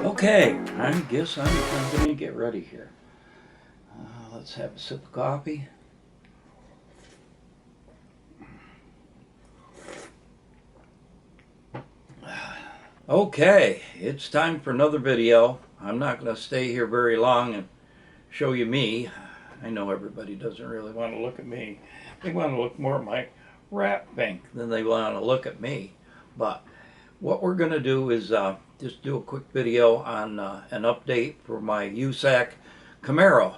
Okay, I guess I'm going to get ready here. Let's have a sip of coffee. Okay, it's time for another video. I'm not going to stay here very long and show you me. I know everybody doesn't really want to look at me. They want to look more at my rat bank than they want to look at me. But what we're going to do is just do a quick video on an update for my Usacc Camaro.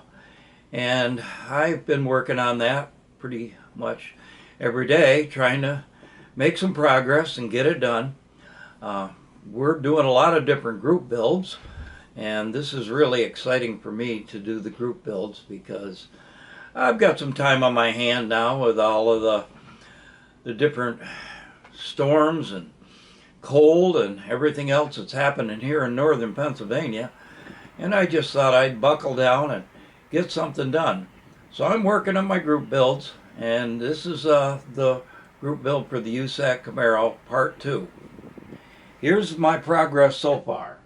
And I've been working on that pretty much every day, trying to make some progress and get it done. We're doing a lot of different group builds, and this is really exciting for me to do the group builds because I've got some time on my hand now with all of the different storms and cold and everything else that's happening here in northern Pennsylvania. And I just thought I'd buckle down and get something done. So I'm working on my group builds, and this is the group build for the Usacc Camaro Part 2. Here's my progress so far.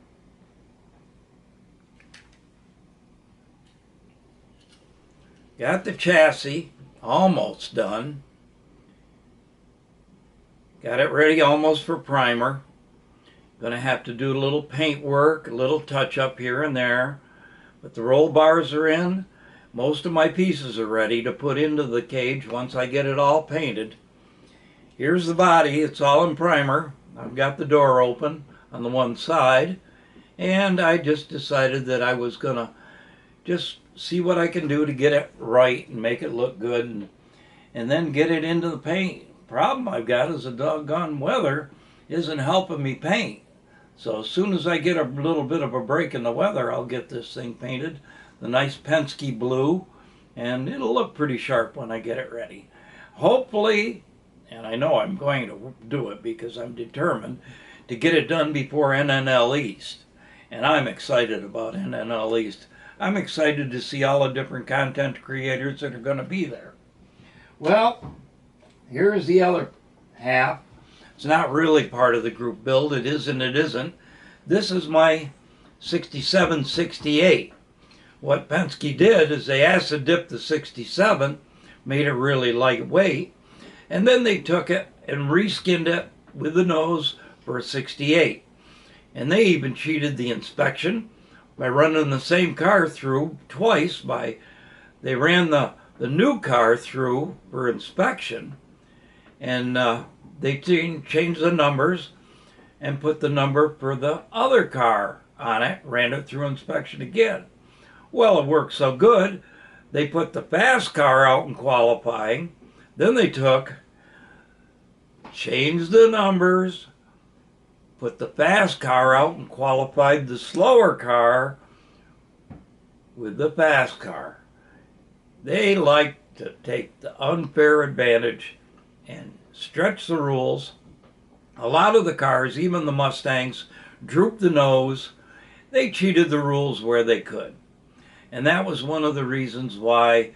Got the chassis almost done. Got it ready almost for primer. Gonna have to do a little paint work, a little touch up here and there. But the roll bars are in. Most of my pieces are ready to put into the cage once I get it all painted. Here's the body. It's all in primer. I've got the door open on the one side. And I just decided that I was gonna just see what I can do to get it right and make it look good and then get it into the paint. Problem I've got is the doggone weather isn't helping me paint. So as soon as I get a little bit of a break in the weather, I'll get this thing painted, the nice Penske blue, and it'll look pretty sharp when I get it ready. Hopefully, and I know I'm going to do it because I'm determined to get it done before NNL East. And I'm excited about NNL East. I'm excited to see all the different content creators that are going to be there. Well, here's the other half. It's not really part of the group build. It is and it isn't. This is my 67-68. What Penske did is they acid dipped the 67, made it really lightweight, and then they took it and reskinned it with the nose for a 68. And they even cheated the inspection by running the same car through twice. They ran the new car through for inspection, and they changed the numbers and put the number for the other car on it, ran it through inspection again. Well, it worked so good, they put the fast car out in qualifying. Then they changed the numbers, put the fast car out and qualified the slower car with the fast car. They like to take the unfair advantage and stretch the rules. A lot of the cars, even the Mustangs, drooped the nose. They cheated the rules where they could. And that was one of the reasons why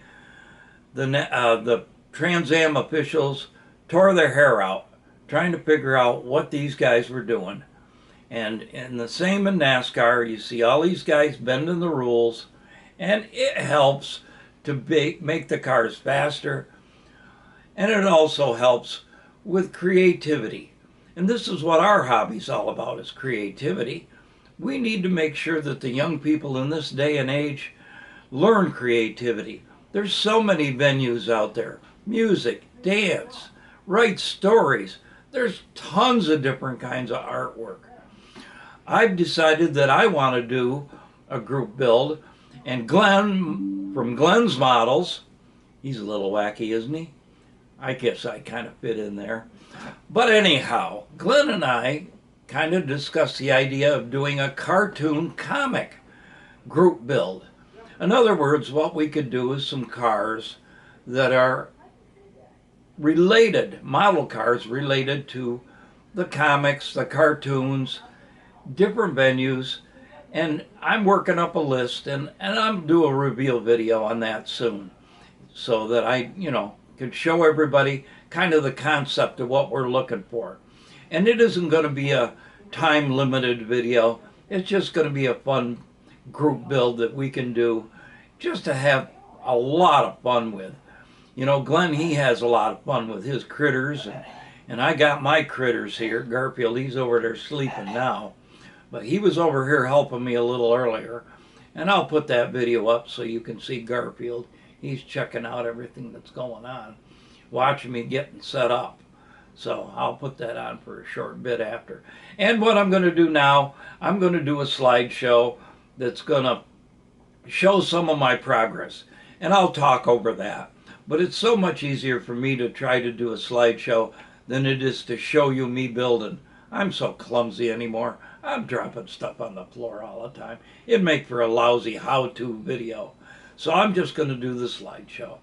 the Trans Am officials tore their hair out trying to figure out what these guys were doing. And the same in NASCAR, you see all these guys bending the rules, and it helps to make the cars faster, and it also helps with creativity. And this is what our hobby's all about, is creativity. We need to make sure that the young people in this day and age learn creativity. There's so many venues out there. Music, dance, write stories. There's tons of different kinds of artwork. I've decided that I want to do a group build, and Glenn, from Glenn's Models, he's a little wacky, isn't he? I guess I kind of fit in there. But anyhow, Glenn and I kind of discussed the idea of doing a cartoon comic group build. In other words, what we could do is some cars that are related, model cars related to the comics, the cartoons, different venues, and I'm working up a list, and I'm do a reveal video on that soon, so that I, can show everybody kind of the concept of what we're looking for. And it isn't going to be a time-limited video. It's just going to be a fun group build that we can do just to have a lot of fun with. You know, Glenn, he has a lot of fun with his critters, and I got my critters here. Garfield, he's over there sleeping now, but he was over here helping me a little earlier, and I'll put that video up so you can see Garfield. He's checking out everything that's going on, watching me getting set up. So I'll put that on for a short bit after. And what I'm going to do now, I'm going to do a slideshow that's going to show some of my progress. And I'll talk over that. But it's so much easier for me to try to do a slideshow than it is to show you me building. I'm so clumsy anymore. I'm dropping stuff on the floor all the time. It'd make for a lousy how-to video. So I'm just going to do the slideshow.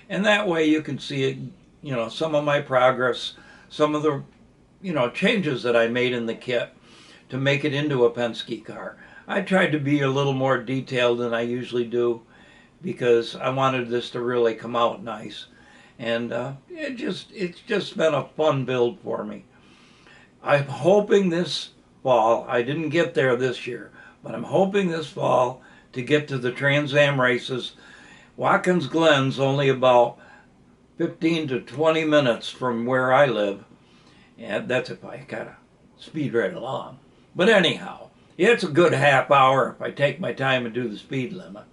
And that way you can see it, you know, some of my progress, some of the, you know, changes that I made in the kit to make it into a Penske car. I tried to be a little more detailed than I usually do because I wanted this to really come out nice. And it's just been a fun build for me. I'm hoping this fall, I didn't get there this year, but I'm hoping this fall to get to the Trans Am races. Watkins Glen's only about 15 to 20 minutes from where I live. And that's if I kind of speed right along. But anyhow, it's a good half hour if I take my time and do the speed limit.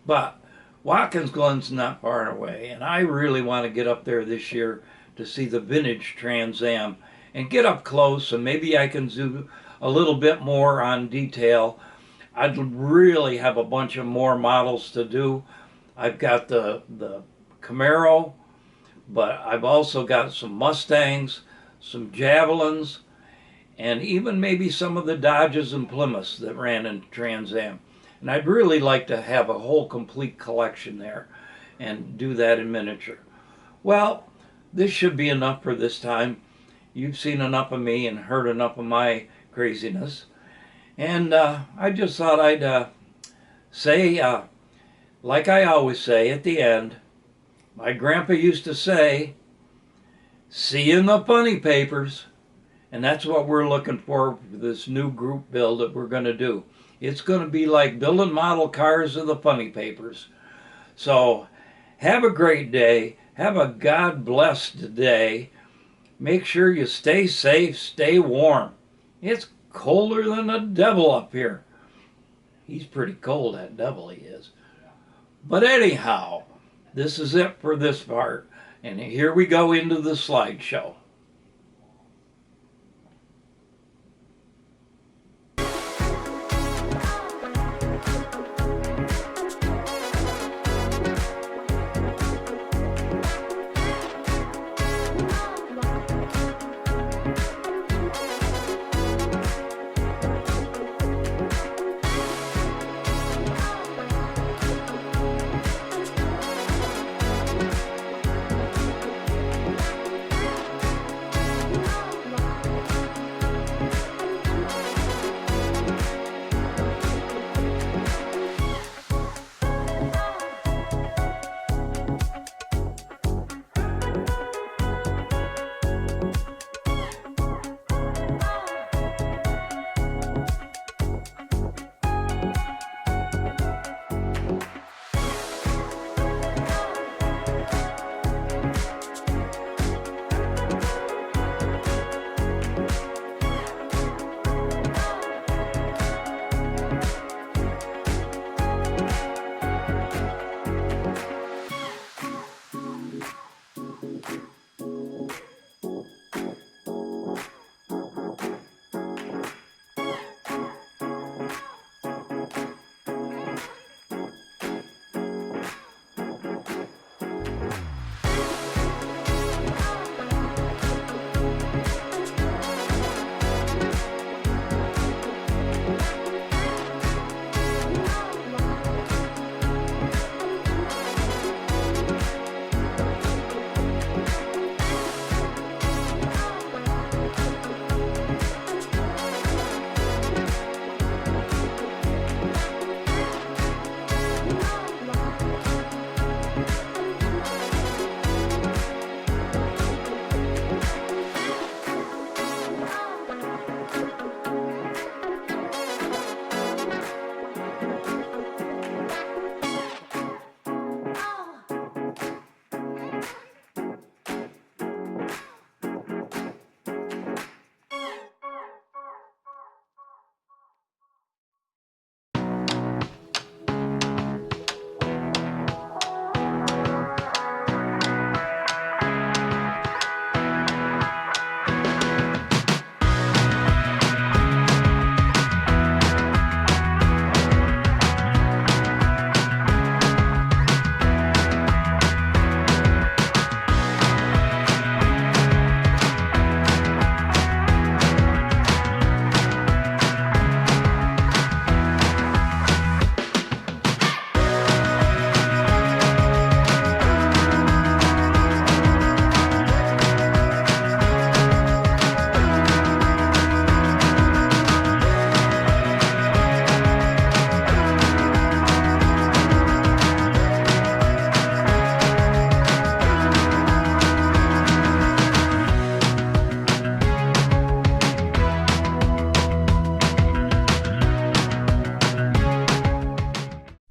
But Watkins Glen's not far away, and I really want to get up there this year to see the vintage Trans Am and get up close, and maybe I can do a little bit more on detail. I'd really have a bunch of more models to do. I've got the Camaro, but I've also got some Mustangs, some Javelins, and even maybe some of the Dodges and Plymouths that ran in Trans Am. And I'd really like to have a whole complete collection there and do that in miniature. Well, this should be enough for this time. You've seen enough of me and heard enough of my craziness. And I just thought I'd say, like I always say at the end, my grandpa used to say, see you in the funny papers. And that's what we're looking for this new group build that we're going to do. It's going to be like building model cars of the funny papers. So have a great day. Have a God-blessed day. Make sure you stay safe, stay warm. It's colder than the devil up here. He's pretty cold, that devil he is. But anyhow, this is it for this part. And here we go into the slideshow.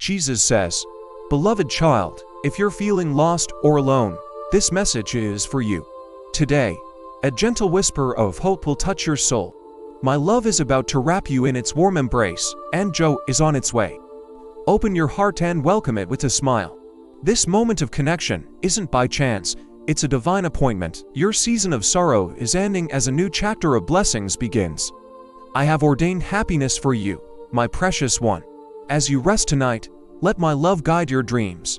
Jesus says, "Beloved child, if you're feeling lost or alone, this message is for you. Today, a gentle whisper of hope will touch your soul. My love is about to wrap you in its warm embrace, and joy is on its way. Open your heart and welcome it with a smile. This moment of connection isn't by chance, it's a divine appointment. Your season of sorrow is ending as a new chapter of blessings begins. I have ordained happiness for you, my precious one. As you rest tonight, let my love guide your dreams.